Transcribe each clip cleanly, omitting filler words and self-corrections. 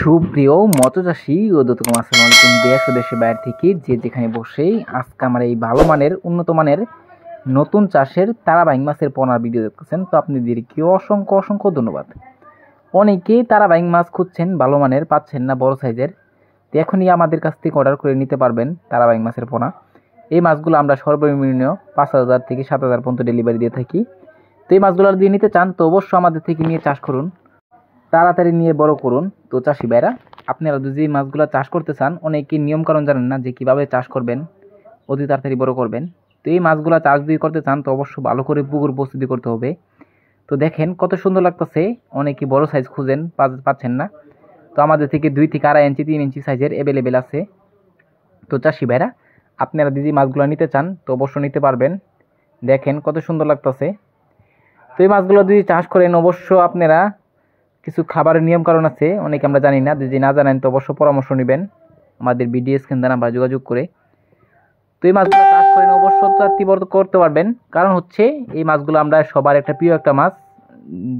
সুপ্রিয় মৎস্যচাষী ও দর্শক, আসসালামু আলাইকুম। দেশ ও দেশের বাইরে থেকে যে যেখানে বসেই আজকে আমার এই ভালো মানের উন্নত মানের নতুন চাষের তারাবাইং মাছের পোনার ভিডিও দেখতেছেন, তো আপনাদেরকে অসংখ্য অসংখ্য ধন্যবাদ। অনেকেই তারাবাইং মাছ খুঁজছেন, ভালো মানের পাচ্ছেন না বড় সাইজের, তো এখনই আমাদের কাছ থেকে অর্ডার করে নিতে পারবেন তারাবাইং মাছের পোনা। এই মাছগুলো আমরা সর্বনিম্ন 5,000 থেকে 7,000 পর্যন্ত ডেলিভারি দিয়ে থাকি। তো এই মাছগুলো যদি নিতে চান তো অবশ্যই আমাদের থেকে নিয়ে চাষ করুন, তাড়াতাড়ি নিয়ে বড় করুন। তো চাষি ভাইরা, আপনারা যদি মাছগুলো চাষ করতে চান, অনেকেই নিয়মকানুন জানেন না যে কীভাবে চাষ করবেন, অতি তাড়াতাড়ি বড় করবেন। তো এই মাছগুলো চাষ যদি করতে চান তো অবশ্যই ভালো করে পুকুর প্রস্তুতি করতে হবে। তো দেখেন কত সুন্দর লাগতেছে, অনেকেই বড় সাইজ খুঁজেন পাচ্ছেন না, তো আমাদের থেকে 2 থেকে 2.5 ইঞ্চি 3 ইঞ্চি সাইজের অ্যাভেলেবেল আছে। তো চাষি ভাইরা, আপনারা যদি মাছগুলো নিতে চান তো অবশ্যই নিতে পারবেন। দেখেন কত সুন্দর লাগতেছে। তো এই মাছগুলো যদি চাষ করেন অবশ্যই আপনারা কিছু খাবারের নিয়ম কারণ আছে, অনেকে আমরা জানি না, যদি না জানেন তো অবশ্যই পরামর্শ নেবেন আমাদের ভিডিও স্ক্রিনে নাম্বার যোগাযোগ করে। তো এই মাছগুলো চাষ করেন অবশ্যই তাড়াতাড়ি করতে পারবেন, কারণ হচ্ছে এই মাছগুলো আমরা সবার একটা প্রিয় একটা মাছ।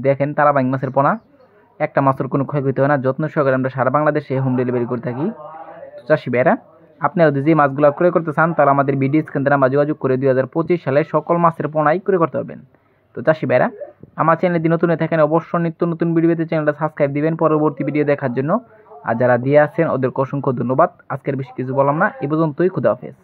দেখেন তারাবাইং মাছের পোনা, একটা মাছের কোনো ক্ষয়ক্ষতি হয় না, যত্ন সহকারে আমরা সারা বাংলাদেশে হোম ডেলিভারি করে থাকি। তো চাষি ভাইরা, আপনারা যদি মাছগুলো ক্রয় করতে চান তাহলে আমাদের ভিডিও স্ক্রিনে নাম্বার যোগাযোগ করে 2025 সালে সকল মাছের পোনাই ক্রয় করতে পারবেন। তো চাষি ভাইরা, আমার চ্যানেলে নতুন হয়ে থাকেন অবশ্যই নিত্য নতুন ভিডিও পেতে চ্যানেলটা সাবস্ক্রাইব দিবেন পরবর্তী ভিডিও দেখার জন্য। আর যারা দিয়ে আছেন ওদেরকে অসংখ্য ধন্যবাদ। আজকের বেশি কিছু বললাম না, এ পর্যন্তই। খুদা হাফেজ।